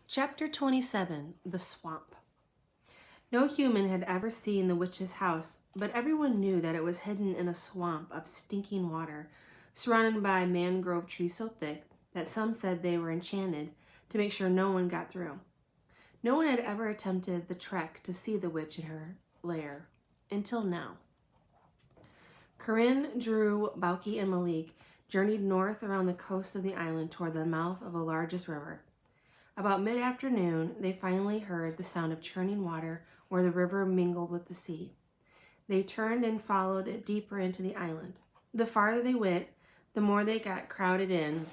Chapter 27, The Swamp. No human had ever seen the witch's house, but everyone knew that it was hidden in a swamp of stinking water, surrounded by mangrove trees so thick that some said they were enchanted to make sure no one got through. No one had ever attempted the trek to see the witch in her lair, until now. Corinne, Drew, Bauki, and Malik journeyed north around the coast of the island toward the mouth of the largest river. About mid-afternoon, they finally heard the sound of churning water where the river mingled with the sea. They turned and followed it deeper into the island. The farther they went, the more they got crowded in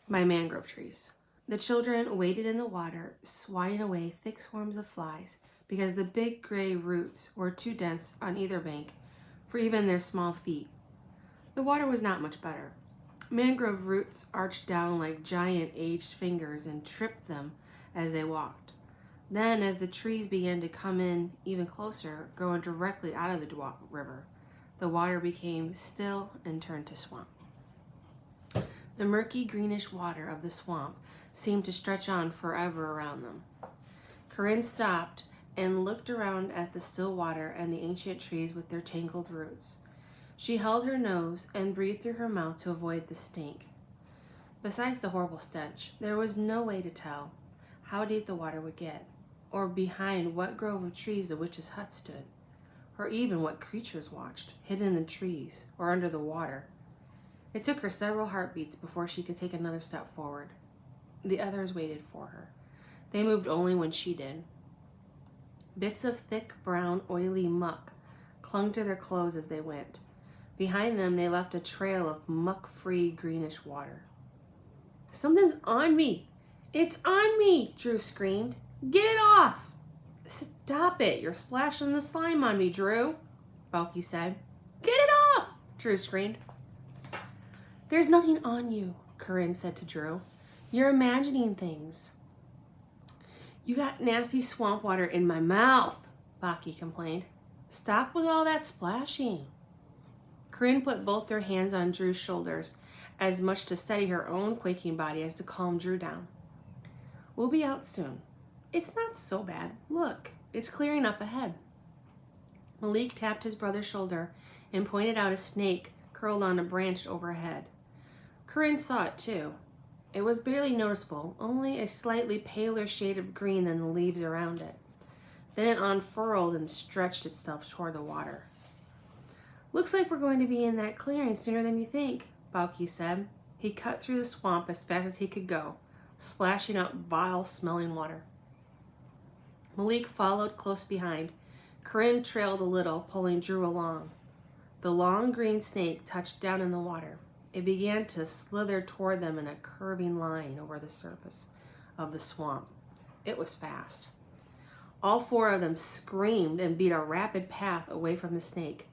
by mangrove trees. The children waded in the water, swatting away thick swarms of flies because the big gray roots were too dense on either bank for even their small feet. The water was not much better. Mangrove roots arched down like giant aged fingers and tripped them as they walked. Then, as the trees began to come in even closer, growing directly out of the river, the water became still and turned to swamp. The murky greenish water of the swamp seemed to stretch on forever around them. Corinne stopped and looked around at the still water and the ancient trees with their tangled roots. She held her nose and breathed through her mouth to avoid the stink. Besides the horrible stench, there was no way to tell how deep the water would get, or behind what grove of trees the witch's hut stood, or even what creatures watched, hidden in the trees or under the water. It took her several heartbeats before she could take another step forward. The others waited for her. They moved only when she did. Bits of thick, brown, oily muck clung to their clothes as they went. Behind them, they left a trail of muck-free greenish water. "Something's on me! It's on me!" Drew screamed. "Get it off!" "Stop it! You're splashing the slime on me, Drew," Bauki said. "Get it off!" Drew screamed. "There's nothing on you," Corinne said to Drew. "You're imagining things." "You got nasty swamp water in my mouth," Bauki complained. "Stop with all that splashing." Corinne put both their hands on Drew's shoulders, as much to steady her own quaking body as to calm Drew down. "We'll be out soon. It's not so bad. Look, it's clearing up ahead." Malik tapped his brother's shoulder and pointed out a snake curled on a branch overhead. Corinne saw it too. It was barely noticeable, only a slightly paler shade of green than the leaves around it. Then it unfurled and stretched itself toward the water. "Looks like we're going to be in that clearing sooner than you think," Bauki said. He cut through the swamp as fast as he could go, splashing out vile-smelling water. Malik followed close behind. Corinne trailed a little, pulling Drew along. The long green snake touched down in the water. It began to slither toward them in a curving line over the surface of the swamp. It was fast. All four of them screamed and beat a rapid path away from the snake.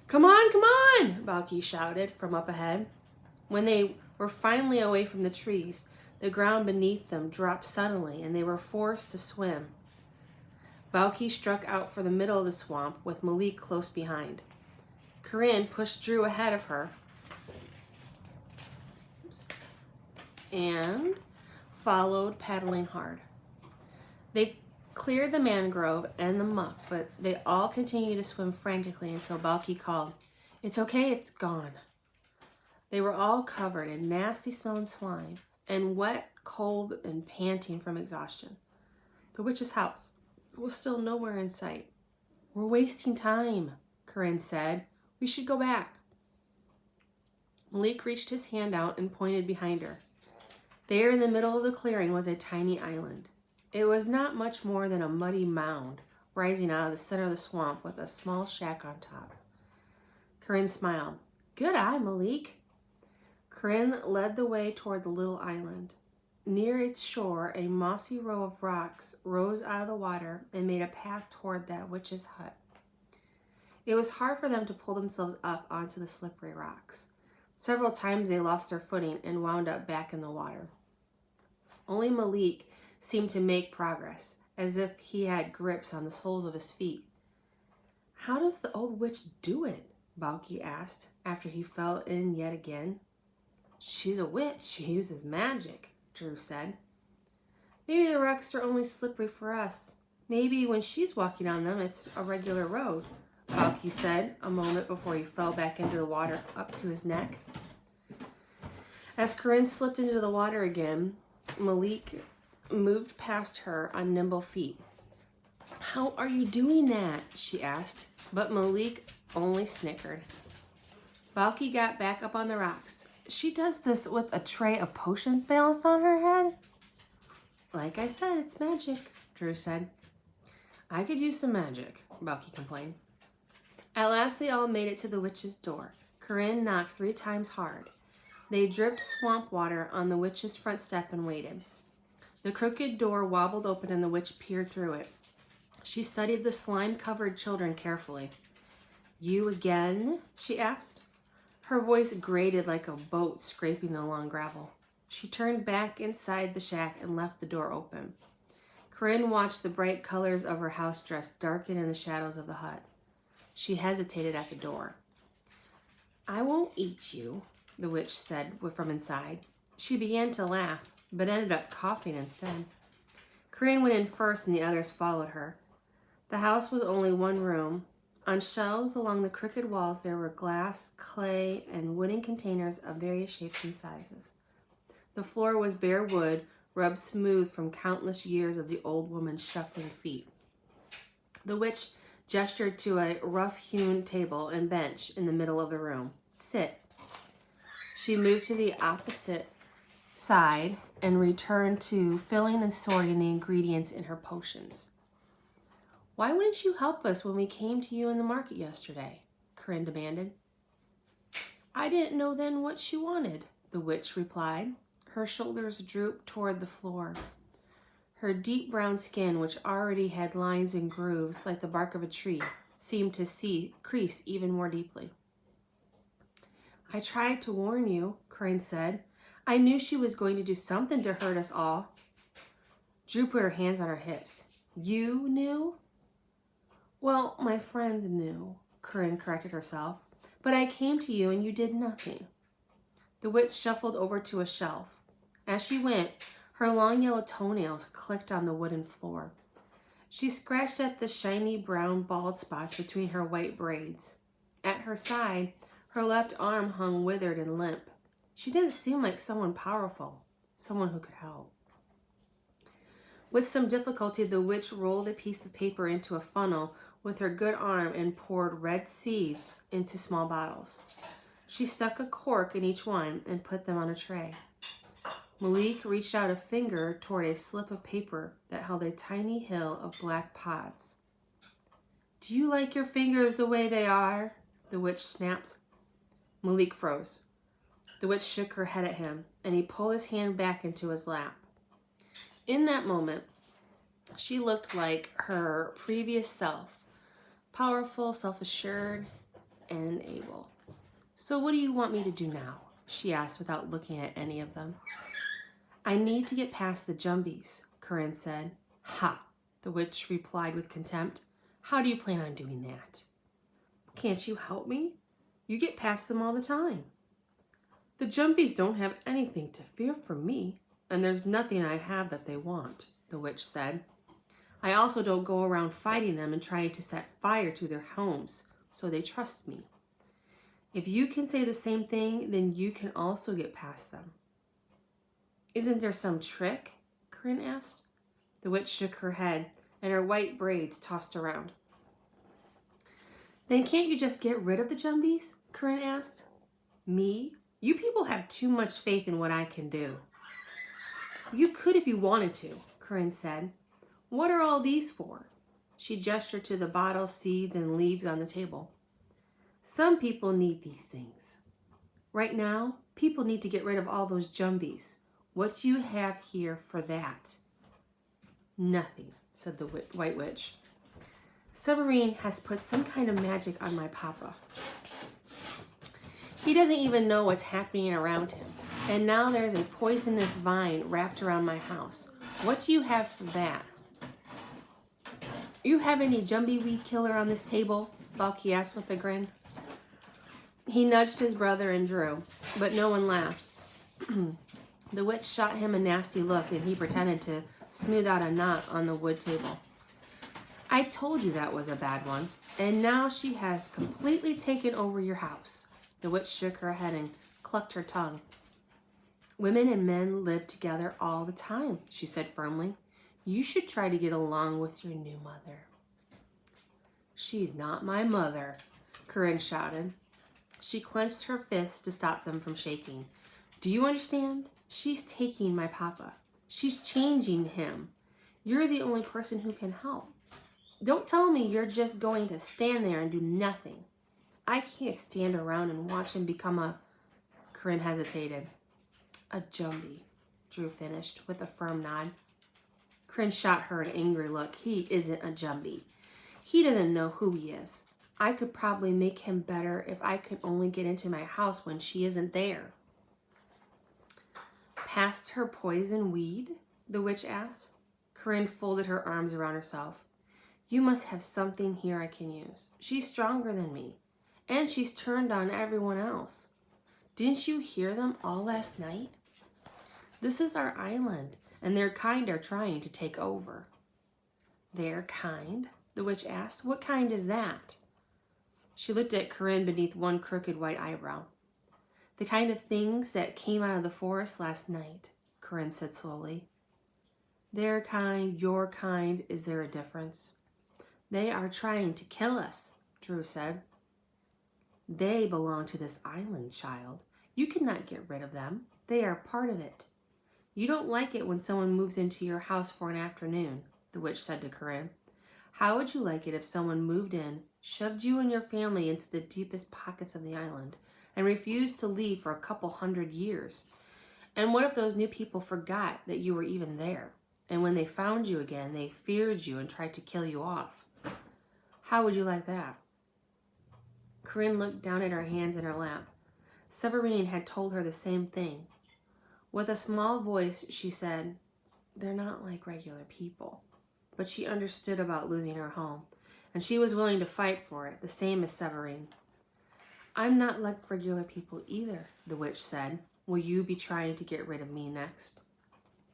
"Come on, come on!" Bauki shouted from up ahead. When they were finally away from the trees, the ground beneath them dropped suddenly and they were forced to swim. Bauki struck out for the middle of the swamp with Malik close behind. Corinne pushed Drew ahead of her and followed, paddling hard. They cleared the mangrove and the muck, but they all continued to swim frantically until Bauki called, "It's okay, it's gone." They were all covered in nasty smelling slime and wet, cold, and panting from exhaustion. The witch's house was still nowhere in sight. "We're wasting time," Corinne said. "We should go back." Malik reached his hand out and pointed behind her. There in the middle of the clearing was a tiny island. It was not much more than a muddy mound rising out of the center of the swamp with a small shack on top. Corinne smiled. "Good eye, Malik." Corinne led the way toward the little island. Near its shore, a mossy row of rocks rose out of the water and made a path toward that witch's hut. It was hard for them to pull themselves up onto the slippery rocks. Several times they lost their footing and wound up back in the water. Only Malik seemed to make progress, as if he had grips on the soles of his feet. "How does the old witch do it?" Bauki asked after he fell in yet again. "She's a witch. She uses magic," Drew said. Maybe the rocks are only slippery for us. Maybe when she's walking on them, it's a regular road, Balky said a moment before he fell back into the water up to his neck. As Corinne slipped into the water again, Malik moved past her on nimble feet. "How are you doing that?" she asked, but Malik only snickered. Balky got back up on the rocks. "She does this with a tray of potions balanced on her head?" "Like I said, it's magic," Drew said. "I could use some magic," Balky complained. At last they all made it to the witch's door. Corinne knocked 3 times hard. They dripped swamp water on the witch's front step and waited. The crooked door wobbled open and the witch peered through it. She studied the slime-covered children carefully. "You again?" she asked. Her voice grated like a boat scraping along gravel. She turned back inside the shack and left the door open. Corinne watched the bright colors of her house dress darken in the shadows of the hut. She hesitated at the door. "I won't eat you," the witch said from inside. She began to laugh, but ended up coughing instead. Corinne went in first and the others followed her. The house was only one room. On shelves along the crooked walls there were glass, clay, and wooden containers of various shapes and sizes. The floor was bare wood, rubbed smooth from countless years of the old woman's shuffling feet. The witch gestured to a rough-hewn table and bench in the middle of the room. "Sit." She moved to the opposite side and returned to filling and sorting the ingredients in her potions. "Why wouldn't you help us when we came to you in the market yesterday?" Corinne demanded. "I didn't know then what she wanted," the witch replied. Her shoulders drooped toward the floor. Her deep brown skin, which already had lines and grooves like the bark of a tree, seemed to crease even more deeply. "I tried to warn you," Corinne said. "I knew she was going to do something to hurt us all." Drew put her hands on her hips. "You knew?" "Well, my friends knew," Corinne corrected herself. "But I came to you and you did nothing." The witch shuffled over to a shelf. As she went, her long yellow toenails clicked on the wooden floor. She scratched at the shiny brown bald spots between her white braids. At her side, her left arm hung withered and limp. She didn't seem like someone powerful, someone who could help. With some difficulty, the witch rolled a piece of paper into a funnel with her good arm and poured red seeds into small bottles. She stuck a cork in each one and put them on a tray. Malik reached out a finger toward a slip of paper that held a tiny hill of black pods. "Do you like your fingers the way they are?" the witch snapped. Malik froze. The witch shook her head at him, and he pulled his hand back into his lap. In that moment, she looked like her previous self, powerful, self-assured, and able. "So what do you want me to do now?" she asked without looking at any of them. "I need to get past the Jumbies," Corinne said. "Ha!" the witch replied with contempt. "How do you plan on doing that?" "Can't you help me? You get past them all the time." "The Jumbies don't have anything to fear from me, and there's nothing I have that they want," the witch said. "I also don't go around fighting them and trying to set fire to their homes, so they trust me. If you can say the same thing, then you can also get past them." "Isn't there some trick?" Corinne asked. The witch shook her head, and her white braids tossed around. "Then can't you just get rid of the Jumbies?" Corinne asked. "Me? You people have too much faith in what I can do." "You could if you wanted to," Corinne said. "What are all these for?" She gestured to the bottles, seeds, and leaves on the table. "Some people need these things. Right now, people need to get rid of all those Jumbies. What do you have here for that?" "Nothing," said the White Witch. "Severine has put some kind of magic on my papa. He doesn't even know what's happening around him. And now there's a poisonous vine wrapped around my house. What do you have for that?" "You have any Jumbie weed killer on this table?" Balky asked with a grin. He nudged his brother and Drew, but no one laughed. The witch shot him a nasty look, and he pretended to smooth out a knot on the wood table. I told you that was a bad one, and now she has completely taken over your house. The witch shook her head and clucked her tongue. Women and men live together all the time, she said firmly. You should try to get along with your new mother. She's not my mother, Corinne shouted. She clenched her fists to stop them from shaking. Do you understand? She's taking my papa. She's changing him. You're the only person who can help. Don't tell me you're just going to stand there and do nothing. I can't stand around and watch him become a... Corinne hesitated. A Jumbie, Drew finished with a firm nod. Corinne shot her an angry look. He isn't a Jumbie. He doesn't know who he is. I could probably make him better if I could only get into my house when she isn't there. Past her poison weed? The witch asked. Corinne folded her arms around herself. You must have something here I can use. She's stronger than me, and she's turned on everyone else. Didn't you hear them all last night? This is our island, and their kind are trying to take over. Their kind? The witch asked. What kind is that? She looked at Corinne beneath one crooked white eyebrow. The kind of things that came out of the forest last night, Corinne said slowly. Their kind, your kind, is there a difference? They are trying to kill us, Drew said. They belong to this island, child. You cannot get rid of them. They are part of it. You don't like it when someone moves into your house for an afternoon, the witch said to Corinne. How would you like it if someone moved in, shoved you and your family into the deepest pockets of the island, and refused to leave for a couple 100 years? And what if those new people forgot that you were even there? And when they found you again, they feared you and tried to kill you off. How would you like that? Corinne looked down at her hands in her lap. Severine had told her the same thing. With a small voice, she said, they're not like regular people. But she understood about losing her home, and she was willing to fight for it, the same as Severine. I'm not like regular people either, the witch said. Will you be trying to get rid of me next?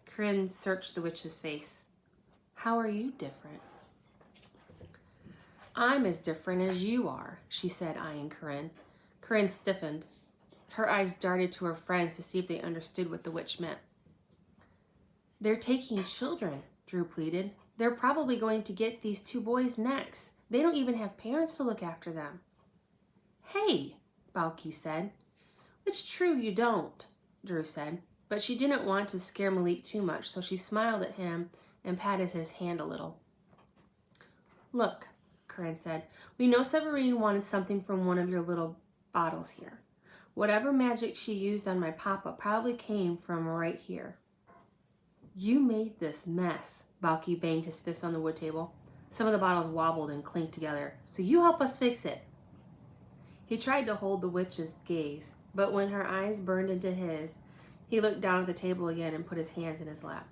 Corinne searched the witch's face. How are you different? I'm as different as you are, she said, eyeing Corinne. Corinne stiffened. Her eyes darted to her friends to see if they understood what the witch meant. They're taking children, Drew pleaded. They're probably going to get these two boys next. They don't even have parents to look after them. Hey, Balki said. It's true you don't, Drew said, but she didn't want to scare Malik too much, so she smiled at him and patted his hand a little. Look, Corinne said, we know Severine wanted something from one of your little bottles here. Whatever magic she used on my papa probably came from right here. You made this mess, Balki banged his fist on the wood table. Some of the bottles wobbled and clinked together. So you help us fix it. He tried to hold the witch's gaze, but when her eyes burned into his, he looked down at the table again and put his hands in his lap.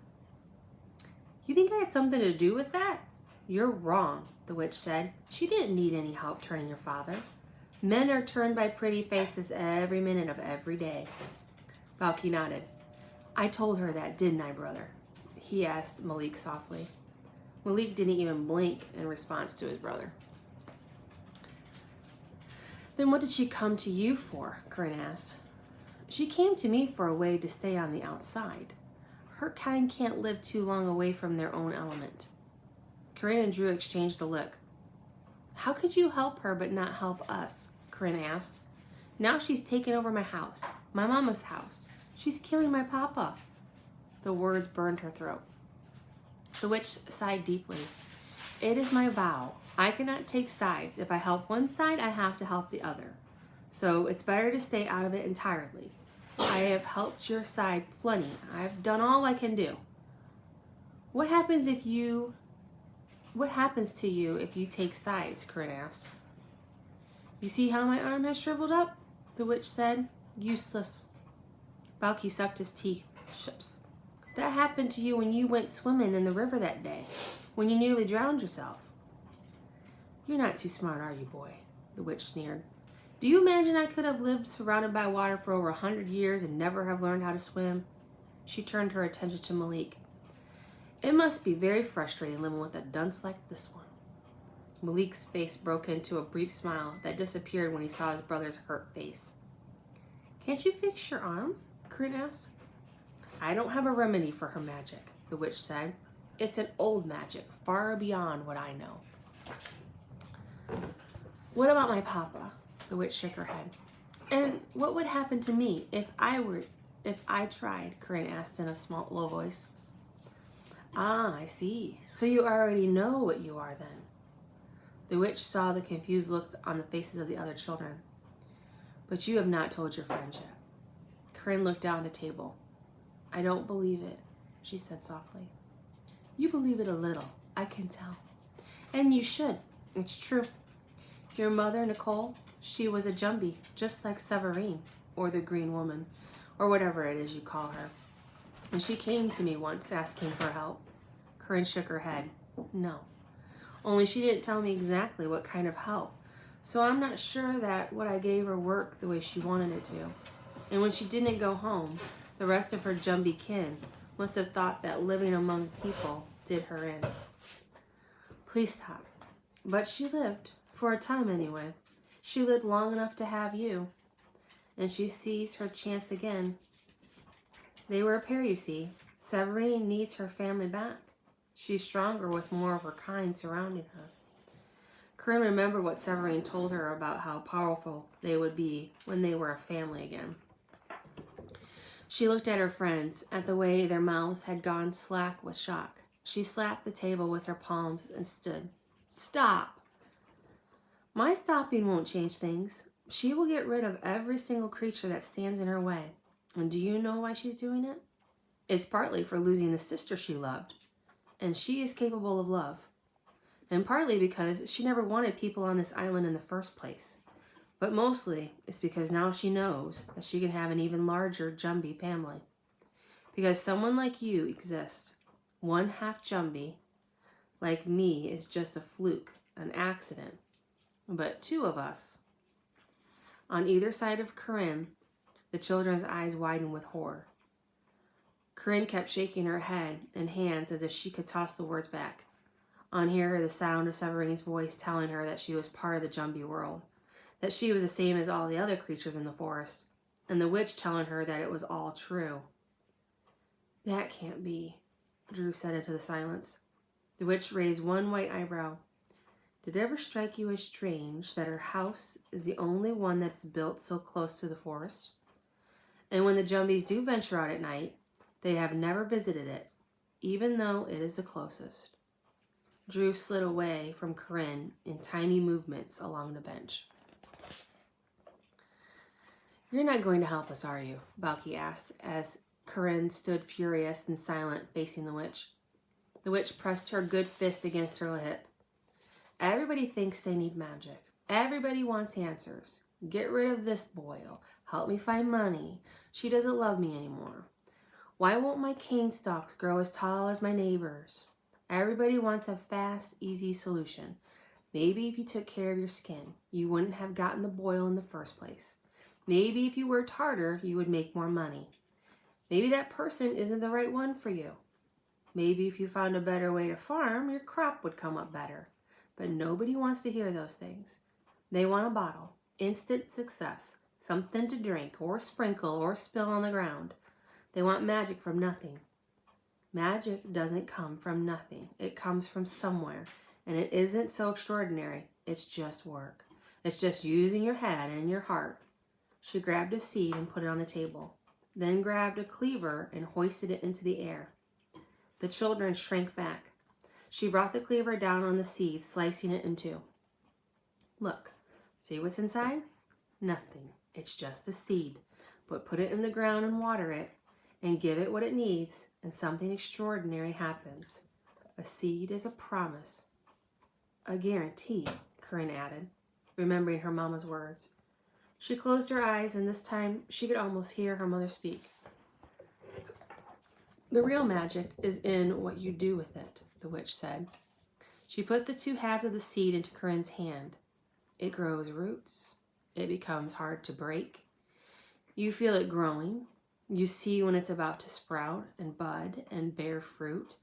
You think I had something to do with that? You're wrong, the witch said. She didn't need any help turning your father. Men are turned by pretty faces every minute of every day. Balki nodded. I told her that, didn't I, brother? He asked Malik softly. Malik didn't even blink in response to his brother. Then what did she come to you for? Corinne asked. She came to me for a way to stay on the outside. Her kind can't live too long away from their own element. Corinne and Drew exchanged a look. How could you help her but not help us? Corinne asked. Now she's taken over my house, my mama's house. She's killing my papa. The words burned her throat. The witch sighed deeply. It is my vow. I cannot take sides. If I help one side, I have to help the other. So it's better to stay out of it entirely. I have helped your side plenty. I've done all I can do. What happens to you if you take sides? Corinne asked. You see how my arm has shriveled up? The witch said. Useless. Balki sucked his teeth. Shucks. That happened to you when you went swimming in the river that day, when you nearly drowned yourself. You're not too smart, are you, boy? The witch sneered. Do you imagine I could have lived surrounded by water for over 100 years and never have learned how to swim? She turned her attention to Malik. It must be very frustrating living with a dunce like this one. Malik's face broke into a brief smile that disappeared when he saw his brother's hurt face. Can't you fix your arm? Corinne asked. I don't have a remedy for her magic, the witch said. It's an old magic, far beyond what I know. What about my papa? The witch shook her head. And what would happen to me if I tried? Corinne asked in a small, low voice. Ah, I see. So you already know what you are then. The witch saw the confused look on the faces of the other children. But you have not told your friends yet. Corinne looked down at the table. I don't believe it, she said softly. You believe it a little, I can tell. And you should. It's true. Your mother, Nicole, she was a Jumbie, just like Severine, or the Green Woman, or whatever it is you call her. And she came to me once asking for help. Corinne shook her head. No. Only she didn't tell me exactly what kind of help. So I'm not sure that what I gave her worked the way she wanted it to. And when she didn't go home, the rest of her Jumbie kin must have thought that living among people did her in. Please stop. But she lived, for a time anyway. She lived long enough to have you. And she sees her chance again. They were a pair, you see. Severine needs her family back. She's stronger with more of her kind surrounding her. Corinne remembered what Severine told her about how powerful they would be when they were a family again. She looked at her friends, at the way their mouths had gone slack with shock. She slapped the table with her palms and stood. Stop! My stopping won't change things. She will get rid of every single creature that stands in her way. And do you know why she's doing it? It's partly for losing the sister she loved. And she is capable of love. And partly because she never wanted people on this island in the first place. But mostly it's because now she knows that she can have an even larger Jumbie family. Because someone like you exists. One half Jumbie, like me, is just a fluke, an accident. But two of us. On either side of Corinne, the children's eyes widened with horror. Corinne kept shaking her head and hands as if she could toss the words back. On hearing the sound of Severine's voice telling her that she was part of the Jumbie world, that she was the same as all the other creatures in the forest, and the witch telling her that it was all true. That can't be, Drew said into the silence. The witch raised one white eyebrow. Did it ever strike you as strange that her house is the only one that's built so close to the forest? And when the Jumbies do venture out at night, they have never visited it, even though it is the closest. Drew slid away from Corinne in tiny movements along the bench. You're not going to help us, are you? Balki asked, as Corinne stood furious and silent, facing the witch. The witch pressed her good fist against her hip. Everybody thinks they need magic. Everybody wants answers. Get rid of this boil. Help me find money. She doesn't love me anymore. Why won't my cane stalks grow as tall as my neighbors? Everybody wants a fast, easy solution. Maybe if you took care of your skin, you wouldn't have gotten the boil in the first place. Maybe if you worked harder, you would make more money. Maybe that person isn't the right one for you. Maybe if you found a better way to farm, your crop would come up better. But nobody wants to hear those things. They want a bottle, instant success, something to drink or sprinkle or spill on the ground. They want magic from nothing. Magic doesn't come from nothing. It comes from somewhere, and it isn't so extraordinary. It's just work. It's just using your head and your heart. She grabbed a seed and put it on the table, then grabbed a cleaver and hoisted it into the air. The children shrank back. She brought the cleaver down on the seed, slicing it in two. Look, see what's inside? Nothing. It's just a seed. But put it in the ground and water it, and give it what it needs, and something extraordinary happens. A seed is a promise. A guarantee, Corinne added, remembering her mama's words. She closed her eyes, and this time she could almost hear her mother speak. The real magic is in what you do with it, the witch said. She put the two halves of the seed into Corinne's hand. It grows roots. It becomes hard to break. You feel it growing. You see when it's about to sprout and bud and bear fruit.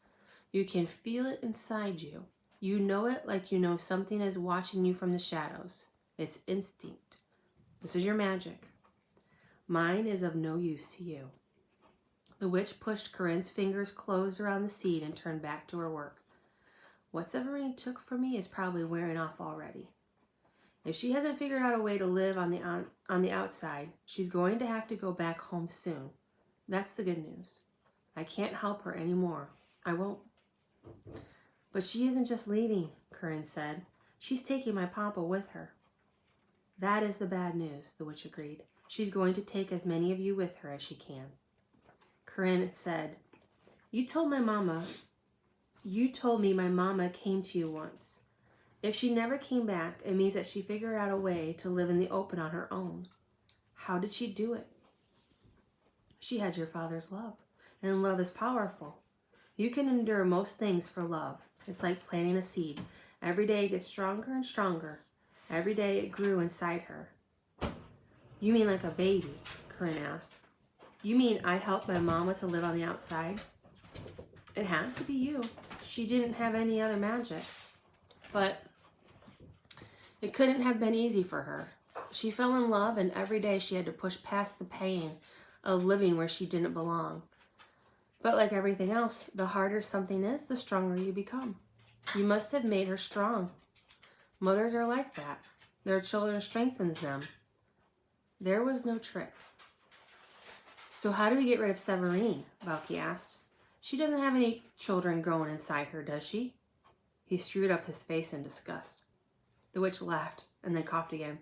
You can feel it inside you. You know it like you know something is watching you from the shadows. It's instinct. This is your magic. Mine is of no use to you. The witch pushed Corinne's fingers closed around the seed and turned back to her work. What Severine took from me is probably wearing off already. If she hasn't figured out a way to live on the outside, she's going to have to go back home soon. That's the good news. I can't help her anymore. I won't. But she isn't just leaving, Corinne said. She's taking my papa with her. That is the bad news, the witch agreed. She's going to take as many of you with her as she can. Corinne said, You told me my mama came to you once. If she never came back, it means that she figured out a way to live in the open on her own. How did she do it? She had your father's love, and love is powerful. You can endure most things for love. It's like planting a seed. Every day it gets stronger and stronger. Every day it grew inside her. You mean like a baby? Corinne asked. You mean I helped my mama to live on the outside? It had to be you. She didn't have any other magic. But it couldn't have been easy for her. She fell in love, and every day she had to push past the pain of living where she didn't belong. But like everything else, the harder something is, the stronger you become. You must have made her strong. Mothers are like that. Their children strengthens them. There was no trick. So how do we get rid of Severine? Valky asked. She doesn't have any children growing inside her, does she? He screwed up his face in disgust. The witch laughed and then coughed again.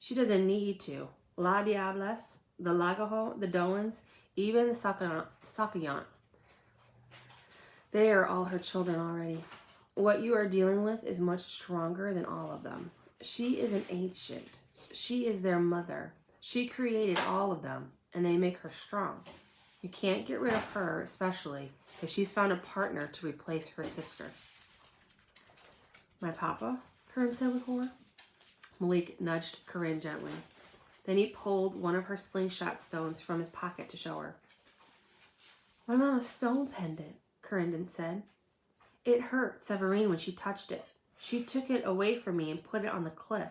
She doesn't need to. La Diables, the Lagaho, the Doans, even the Sakayant. They are all her children already. What you are dealing with is much stronger than all of them. She is an ancient. She is their mother. She created all of them, and they make her strong. You can't get rid of her, especially if she's found a partner to replace her sister. My papa? Corinne said with horror. Malik nudged Corinne gently. Then he pulled one of her slingshot stones from his pocket to show her. My mama's stone pendant, Corinne said. It hurt Severine when she touched it. She took it away from me and put it on the cliff.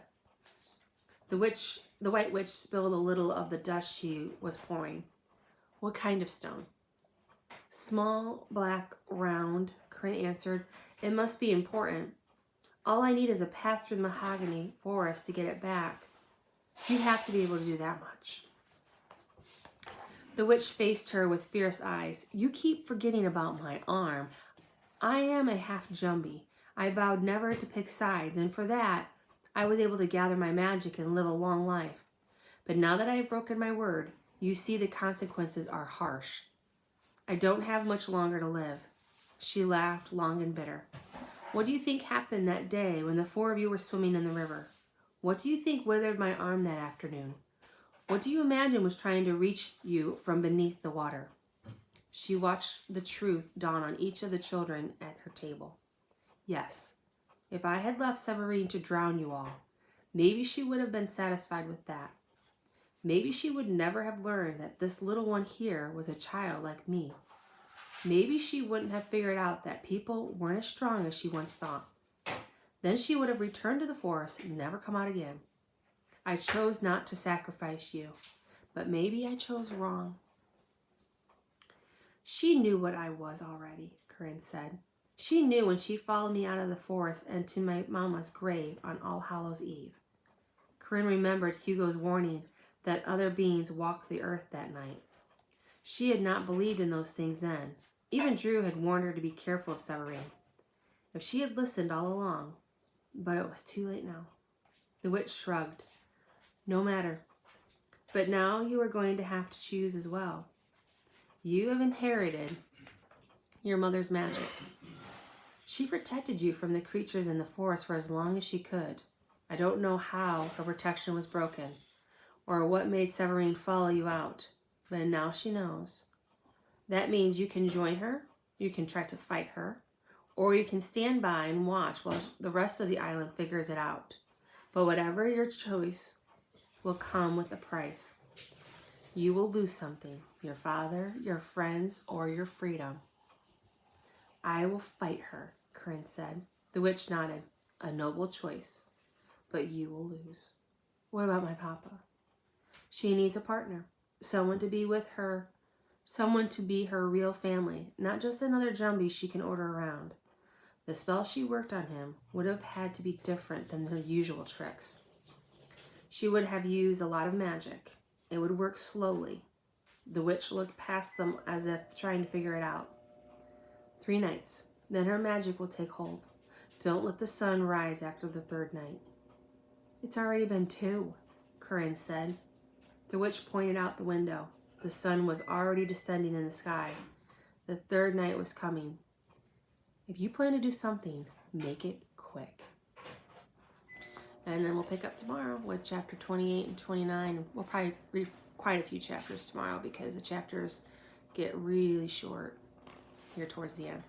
The white witch spilled a little of the dust she was pouring. What kind of stone? Small, black, round, Corinne answered. It must be important. All I need is a path through the mahogany forest to get it back. You have to be able to do that much. The witch faced her with fierce eyes. You keep forgetting about my arm. I am a half Jumbie. I vowed never to pick sides, and for that, I was able to gather my magic and live a long life. But now that I have broken my word, you see the consequences are harsh. I don't have much longer to live. She laughed long and bitter. What do you think happened that day when the four of you were swimming in the river? What do you think withered my arm that afternoon? What do you imagine was trying to reach you from beneath the water? She watched the truth dawn on each of the children at her table. Yes, if I had left Severine to drown you all, maybe she would have been satisfied with that. Maybe she would never have learned that this little one here was a child like me. Maybe she wouldn't have figured out that people weren't as strong as she once thought. Then she would have returned to the forest and never come out again. I chose not to sacrifice you, but maybe I chose wrong. She knew what I was already, Corinne said. She knew when she followed me out of the forest and to my mama's grave on All Hallows Eve. Corinne remembered Hugo's warning that other beings walked the earth that night. She had not believed in those things then. Even Drew had warned her to be careful of Severine. If she had listened all along, but it was too late now. The witch shrugged. No matter. But now you are going to have to choose as well. You have inherited your mother's magic. She protected you from the creatures in the forest for as long as she could. I don't know how her protection was broken, or what made Severine follow you out, but now she knows. That means you can join her, you can try to fight her, or you can stand by and watch while the rest of the island figures it out. But whatever your choice will come with a price. You will lose something, your father, your friends, or your freedom. I will fight her, Corinne said. The witch nodded. A noble choice, but you will lose. What about my papa? She needs a partner, someone to be with her, someone to be her real family, not just another Jumbie she can order around. The spell she worked on him would have had to be different than her usual tricks. She would have used a lot of magic. It would work slowly. The witch looked past them as if trying to figure it out. 3 nights, then her magic will take hold. Don't let the sun rise after the 3rd night. It's already been 2, Corinne said. The witch pointed out the window. The sun was already descending in the sky. The 3rd night was coming. If you plan to do something, make it quick. And then we'll pick up tomorrow with chapter 28 and 29. We'll probably read quite a few chapters tomorrow because the chapters get really short here towards the end.